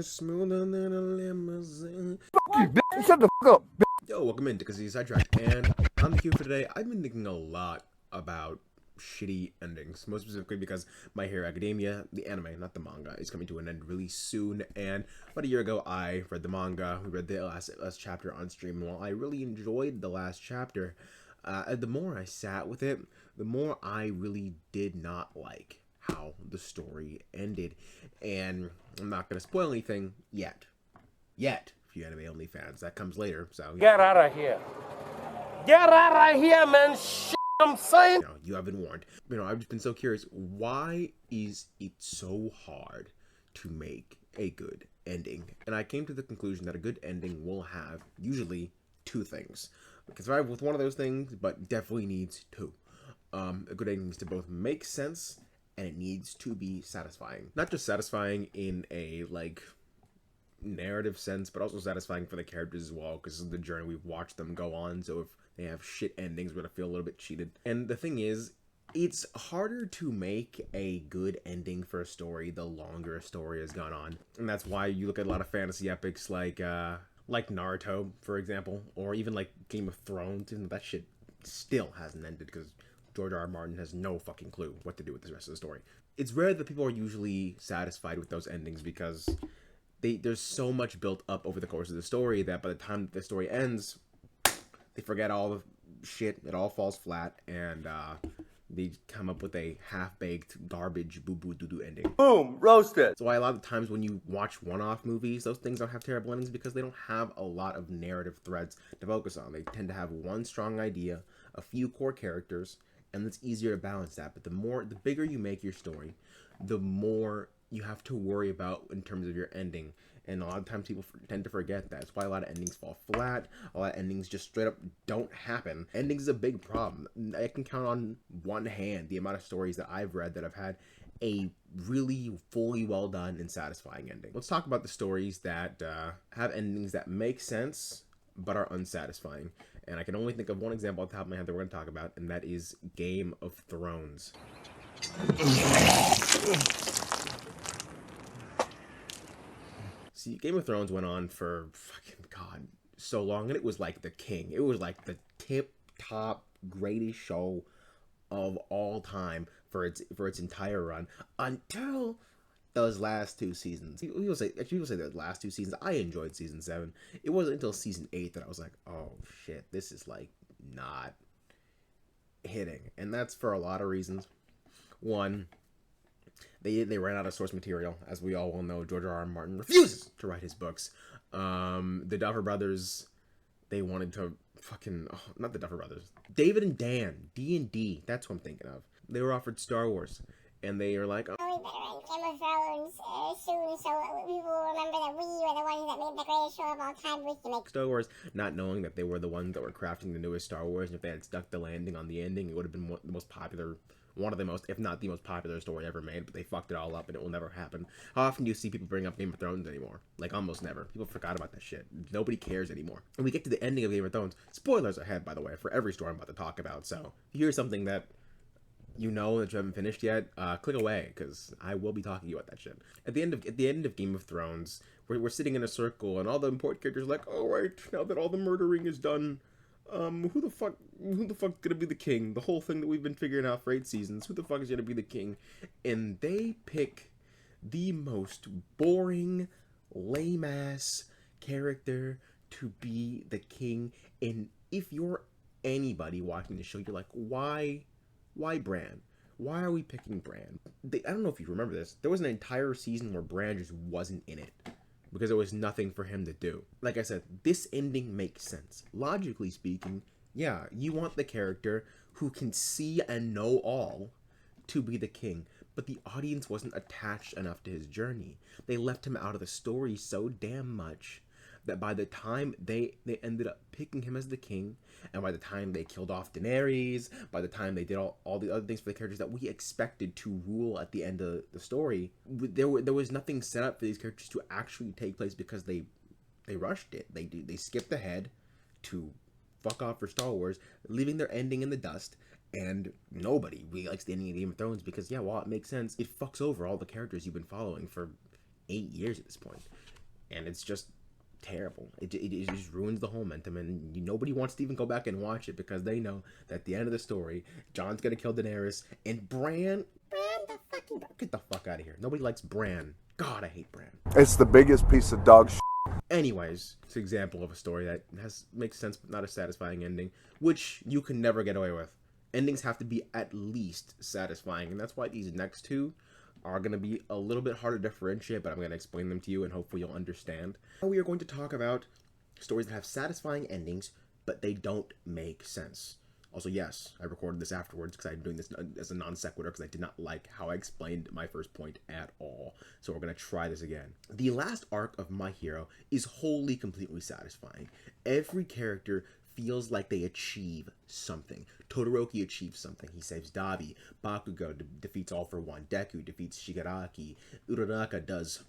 smoother than a limousine. Fuck you, bitch. Shut the fuck up. Yo, welcome in to Kazee Sidetracked, and on the queue for today, I've been thinking a lot about shitty endings, most specifically because My Hero Academia, the anime, not the manga, is coming to an end really soon, and about a year ago, I read the manga, we read the last chapter on stream, and while I really enjoyed the last chapter, the more I sat with it, the more I really did not like how the story ended, and I'm not going to spoil anything yet, for you anime only fans. That comes later, so Get out of here. Get out of here, man. Shit, I'm saying. you have been warned. I've just been so curious. Why is it so hard to make a good ending? And I came to the conclusion that a good ending will have usually two things. It can survive with one of those things, but definitely needs two. A good ending needs to both make sense and it needs to be satisfying. Not just satisfying in a narrative sense, but also satisfying for the characters as well, because this is the journey we've watched them go on. So if they have shit endings, we're gonna feel a little bit cheated. And the thing is, it's harder to make a good ending for a story the longer a story has gone on, and that's why you look at a lot of fantasy epics like Naruto, for example, or even like Game of Thrones, and that shit still hasn't ended because George R. R. Martin has no fucking clue what to do with the rest of the story. It's rare that people are usually satisfied with those endings because there's so much built up over the course of the story that by the time the story ends, they forget all the shit, it all falls flat, and they come up with a half-baked garbage boo-boo-doo-doo ending. Boom, roasted. That's why a lot of times when you watch one-off movies, those things don't have terrible endings because they don't have a lot of narrative threads to focus on. They tend to have one strong idea, a few core characters, and it's easier to balance that. But the bigger you make your story, the more you have to worry about in terms of your ending, and a lot of times people tend to forget that. That's why a lot of endings fall flat. A lot of endings just straight up don't happen. Endings is a big problem. I can count on one hand the amount of stories that I've read that have had a really fully well done and satisfying ending. Let's talk about the stories that have endings that make sense but are unsatisfying. And I can only think of one example off the top of my head that we're going to talk about, and that is Game of Thrones. See, Game of Thrones went on for fucking God so long, and it was like the king. It was like the tip-top greatest show of all time for its entire run until those last two seasons. People say the last two seasons. I enjoyed season 7. It wasn't until season 8 that I was like, oh shit, this is like not hitting, and that's for a lot of reasons. One, they ran out of source material. As we all well know, George R. R. Martin refuses to write his books. The Duffer Brothers, they wanted to not the Duffer Brothers. David and Dan, D&D, that's what I'm thinking of. They were offered Star Wars, and they are like, We better write Game of Thrones soon, so we will remember that we were the ones that made the greatest show of all time. We can make Star Wars, not knowing that they were the ones that were crafting the newest Star Wars, and if they had stuck the landing on the ending, it would have been the most popular, one of the most, if not the most popular story ever made, but they fucked it all up and it will never happen. How often do you see people bring up Game of Thrones anymore? Like, almost never. People forgot about that shit. Nobody cares anymore. And we get to the ending of Game of Thrones. Spoilers ahead, by the way, for every story I'm about to talk about, so if you hear something that you know that you haven't finished yet, click away, because I will be talking about that shit. At the end of Game of Thrones, we're sitting in a circle, and all the important characters are like, all right, now that all the murdering is done, who the fuck's gonna be the king? The whole thing that we've been figuring out for 8 seasons, who the fuck is gonna be the king? And they pick the most boring, lame-ass character to be the king. And if you're anybody watching the show, you're like, why Bran? Why are we picking Bran? I don't know if you remember this. There was an entire season where Bran just wasn't in it because there was nothing for him to do. Like I said, this ending makes sense. Logically speaking, yeah, you want the character who can see and know all to be the king, but the audience wasn't attached enough to his journey. They left him out of the story so damn much that by the time they ended up picking him as the king, and by the time they killed off Daenerys, by the time they did all the other things for the characters that we expected to rule at the end of the story, there was nothing set up for these characters to actually take place because they rushed it. They skipped ahead to fuck off for Star Wars, leaving their ending in the dust. And nobody really likes the ending of Game of Thrones because, yeah, while it makes sense, it fucks over all the characters you've been following for 8 years at this point. and it's just terrible. It just ruins the whole momentum, and nobody wants to even go back and watch it because they know that at the end of the story, Jon's gonna kill Daenerys, and Bran, the fucking, get the fuck out of here. Nobody likes Bran. God, I hate Bran. It's the biggest piece of dog shit. Anyways, it's an example of a story that makes sense but not a satisfying ending, which you can never get away with. Endings have to be at least satisfying, and that's why these next two are going to be a little bit harder to differentiate, but I'm going to explain them to you and hopefully you'll understand. We are going to talk about stories that have satisfying endings, but they don't make sense. Also, yes, I recorded this afterwards because I'm doing this as a non sequitur because I did not like how I explained my first point at all. So we're going to try this again. The last arc of My Hero is wholly, completely satisfying. Every character feels like they achieve something. Todoroki achieves something. He saves Dabi. Bakugo defeats All for One. Deku defeats Shigaraki. Uraraka does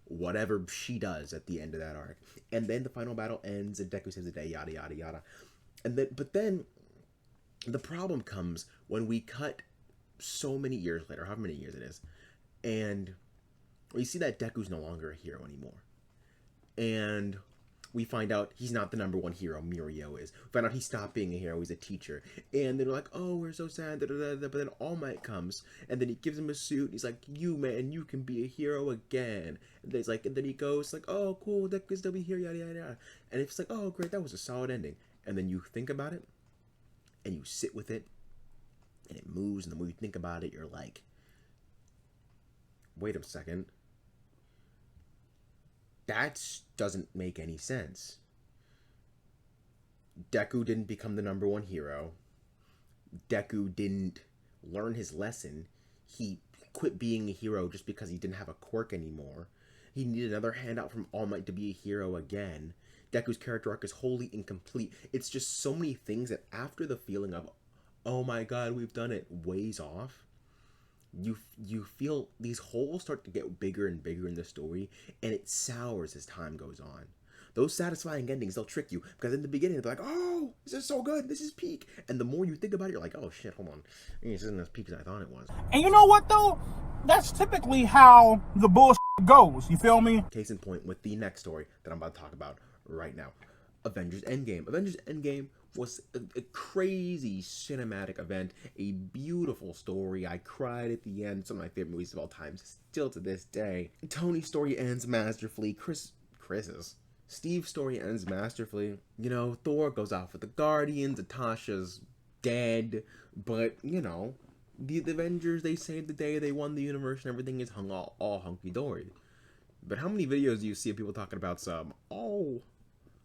whatever she does at the end of that arc. And then the final battle ends and Deku saves the day, yada, yada, yada. But then the problem comes when we cut so many years later, however many years it is, and we see that Deku's no longer a hero anymore. And we find out he's not the number one hero, Mirio is. We find out he stopped being a hero, he's a teacher. And they're like, oh, we're so sad, da, da, da, da. But then All Might comes, and then he gives him a suit, and he's like, you, man, you can be a hero again. And then, and then he goes, like, oh, cool, Deku can still be here, yada, yada, yada. And it's like, oh, great, that was a solid ending. And then you think about it, and you sit with it, and it moves, and the more you think about it, you're like, wait a second. That doesn't make any sense. Deku didn't become the number one hero. Deku didn't learn his lesson. He quit being a hero just because he didn't have a quirk anymore. He needed another handout from All Might to be a hero again. Deku's character arc is wholly incomplete. It's just so many things that after the feeling of, oh my god, we've done it, weighs off. You feel these holes start to get bigger and bigger in the story, and it sours as time goes on. Those satisfying endings, they'll trick you, because in the beginning, they're like, oh, this is so good, this is peak. And the more you think about it, you're like, oh shit, hold on. This isn't as peak as I thought it was. And you know what, though? That's typically how the bullshit goes, you feel me? Case in point with the next story that I'm about to talk about right now. Avengers Endgame. Avengers Endgame was a crazy cinematic event, a beautiful story. I cried at the end. Some of my favorite movies of all time, still to this day. Tony's story ends masterfully. Steve's story ends masterfully. You know, Thor goes off with the Guardians. Natasha's dead, but you know, the Avengers, they saved the day. They won the universe, and everything is all hunky dory. But how many videos do you see of people talking about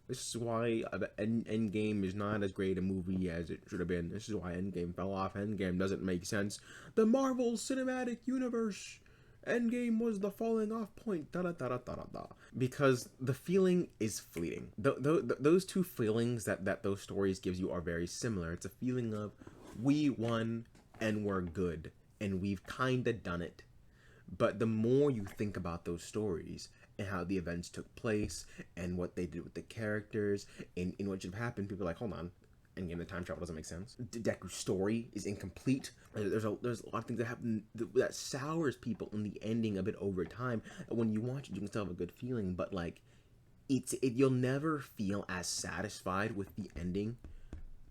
this is why Endgame is not as great a movie as it should have been. This is why Endgame fell off. Endgame doesn't make sense. The Marvel Cinematic Universe. Endgame was the falling off point. Da da da da da da. Because the feeling is fleeting. Those two feelings that those stories gives you are very similar. It's a feeling of we won and we're good and we've kinda done it. But the more you think about those stories and how the events took place and what they did with the characters and what should have happened, people are like, hold on, Endgame, the time travel doesn't make sense. Deku's story is incomplete. There's a lot of things that happen that sours people in the ending a bit over time. When you watch it, you can still have a good feeling, but like, you'll never feel as satisfied with the ending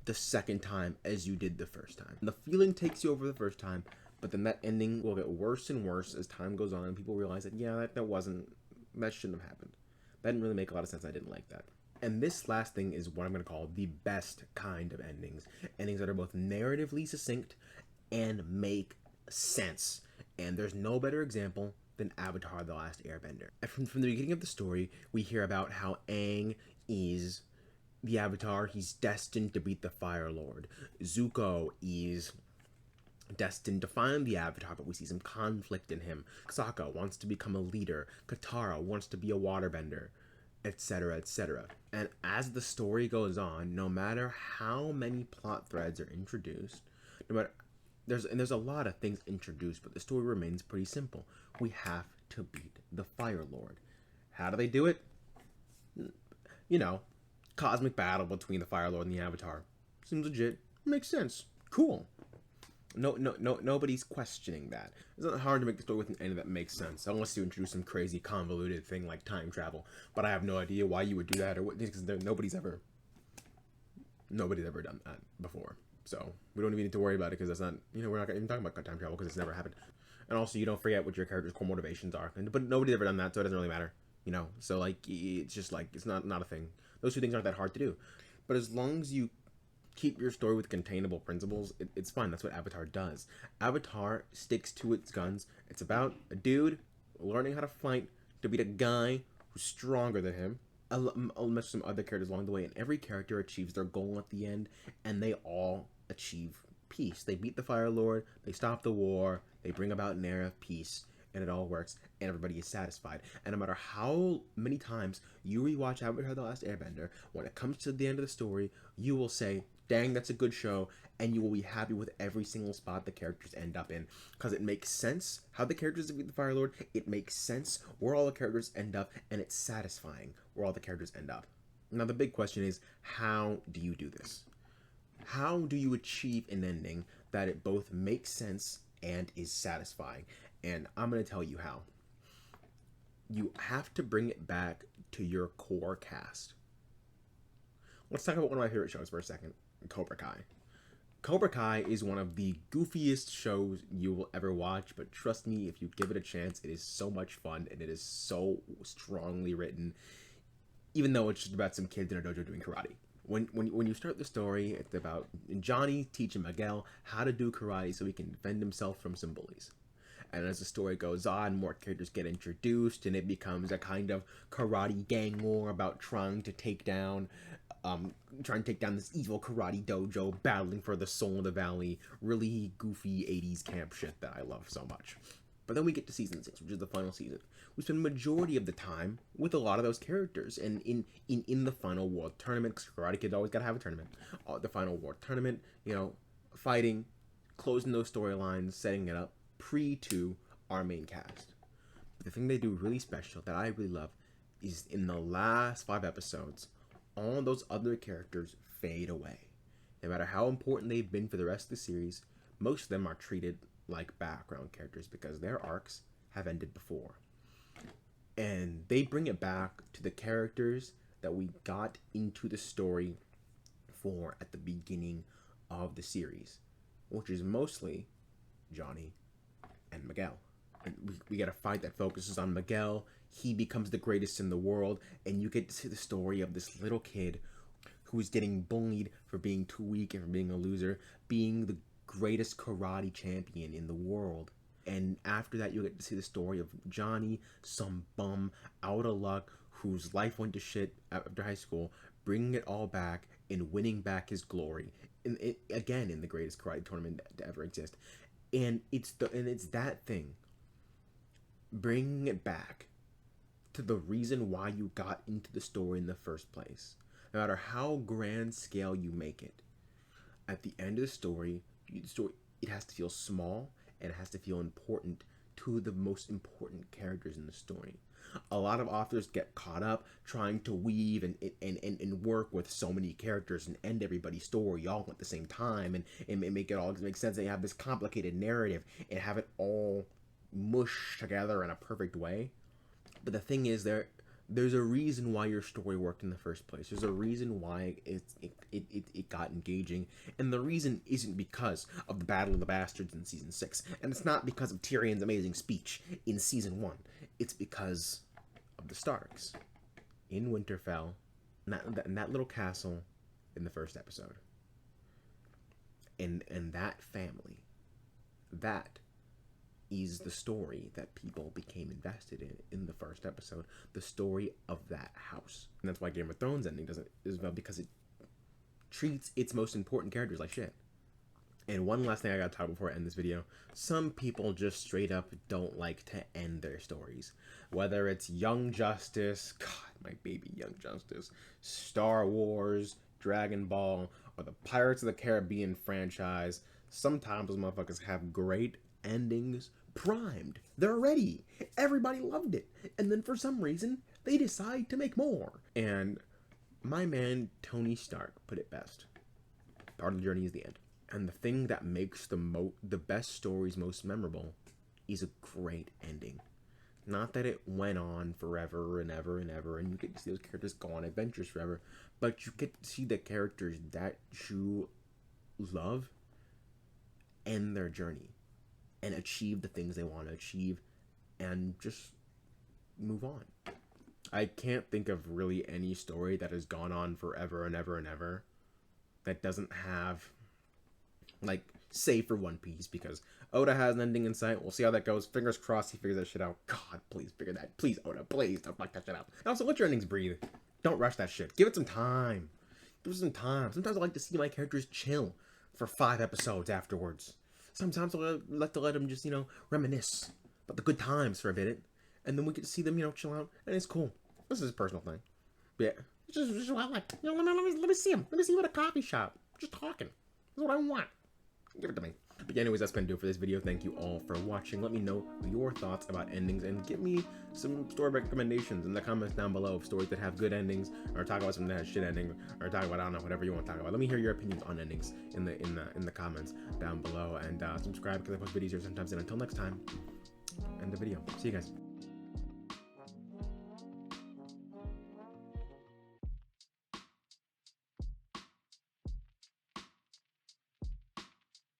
the second time as you did the first time. The feeling takes you over the first time, but then that ending will get worse and worse as time goes on and people realize that, yeah, that shouldn't have happened. That didn't really make a lot of sense. I didn't like that. And this last thing is what I'm going to call the best kind of endings. Endings that are both narratively succinct and make sense. And there's no better example than Avatar: The Last Airbender. From the beginning of the story, we hear about how Aang is the Avatar. He's destined to beat the Fire Lord. Zuko is destined to find the Avatar, but we see some conflict in him. Sokka wants to become a leader. Katara wants to be a waterbender, etc., etc. And as the story goes on, no matter how many plot threads are introduced, there's a lot of things introduced, but the story remains pretty simple. We have to beat the Fire Lord. How do they do it? You know, cosmic battle between the Fire Lord and the Avatar. Seems legit. Makes sense. Cool. Nobody's questioning that. It's not hard to make a story with an ending that makes sense, unless you introduce some crazy convoluted thing like time travel. But I have no idea why you would do that or what, because nobody's ever done that before. So we don't even need to worry about it because that's not, we're not even talking about time travel because it's never happened. And also, you don't forget what your character's core motivations are. But nobody's ever done that, so it doesn't really matter. So like it's just like it's not a thing. Those two things aren't that hard to do. But as long as you keep your story with containable principles, it's fine. That's what Avatar does. Avatar sticks to its guns. It's about a dude learning how to fight to beat a guy who's stronger than him. I'll mention some other characters along the way, and every character achieves their goal at the end, and they all achieve peace. They beat the Fire Lord, they stop the war, they bring about an era of peace, and it all works, and everybody is satisfied. And no matter how many times you rewatch Avatar The Last Airbender, when it comes to the end of the story, you will say, dang, that's a good show, and you will be happy with every single spot the characters end up in. Because it makes sense how the characters defeat the Fire Lord, it makes sense where all the characters end up, and it's satisfying where all the characters end up. Now the big question is, how do you do this? How do you achieve an ending that it both makes sense and is satisfying? And I'm going to tell you how. You have to bring it back to your core cast. Let's talk about one of my favorite shows for a second, Cobra Kai. Cobra Kai is one of the goofiest shows you will ever watch, but trust me, if you give it a chance, it is so much fun, and it is so strongly written, even though it's just about some kids in a dojo doing karate. When you start the story, it's about Johnny teaching Miguel how to do karate so he can defend himself from some bullies. And as the story goes on, more characters get introduced, and it becomes a kind of karate gang war about trying to take down this evil karate dojo, battling for the soul of the valley. Really goofy 80s camp shit that I love so much. But then we get to season 6, which is the final season. We spend the majority of the time with a lot of those characters, and in the final world tournament, because Karate Kid's always got to have a tournament. The final world tournament, fighting, closing those storylines, setting it up to our main cast. But the thing they do really special that I really love is in the last 5 episodes, all those other characters fade away. No matter how important they've been for the rest of the series, most of them are treated like background characters because their arcs have ended before. And they bring it back to the characters that we got into the story for at the beginning of the series, which is mostly Johnny and Miguel. And we get a fight that focuses on Miguel. He becomes the greatest in the world, and you get to see the story of this little kid who's getting bullied for being too weak and for being a loser, being the greatest karate champion in the world. And after that, you get to see the story of Johnny, some bum out of luck whose life went to shit after high school, bringing it all back and winning back his glory. Again, in the greatest karate tournament to ever exist. And it's that thing, bringing it back to the reason why you got into the story in the first place. No matter how grand scale you make it, at the end of the story, it has to feel small, and it has to feel important to the most important characters in the story. A lot of authors get caught up trying to weave and work with so many characters and end everybody's story all at the same time and make it all make sense. They have this complicated narrative and have it all mush together in a perfect way. But the thing is, there's a reason why your story worked in the first place. There's a reason why it got engaging, and the reason isn't because of the Battle of the Bastards in season 6, and it's not because of Tyrion's amazing speech in season 1. It's because of the Starks in Winterfell, and that little castle in the first episode, and that family. That is the story that people became invested in the first episode, the story of that house. And that's why Game of Thrones ending doesn't as well, because it treats its most important characters like shit. And one last thing I gotta talk before I end this video. Some people just straight up don't like to end their stories. Whether it's Young Justice, God, my baby Young Justice, Star Wars, Dragon Ball, or the Pirates of the Caribbean franchise, sometimes those motherfuckers have great endings primed. They're ready. Everybody loved it. And then for some reason, they decide to make more. And my man Tony Stark put it best. Part of the journey is the end. And the thing that makes the best stories most memorable is a great ending. Not that it went on forever and ever and ever, and you get to see those characters go on adventures forever, but you get to see the characters that you love end their journey and achieve the things they want to achieve and just move on. I can't think of really any story that has gone on forever and ever and ever that doesn't have, like, save for One Piece, because Oda has an ending in sight. We'll see how that goes. Fingers crossed he figures that shit out. God, please figure that. Please, Oda, please don't fuck that shit out. And also, let your endings breathe. Don't rush that shit. Give it some time. Give it some time. Sometimes I like to see my characters chill for 5 episodes afterwards. Sometimes I like to let them just, reminisce about the good times for a bit. And then we get to see them, chill out. And it's cool. This is a personal thing. But yeah, it's just what I like. Let me see him. Let me see him at a coffee shop. Just talking. That's what I want. Give it to me. But anyways, that's gonna do it for this video. Thank you all for watching. Let me know your thoughts about endings and give me some story recommendations in the comments down below of stories that have good endings, or talk about something that has shit ending, or talk about, I don't know, whatever you want to talk about. Let me hear your opinions on endings in the comments down below, and subscribe because I post videos here sometimes. And until next time, end the video. See you guys.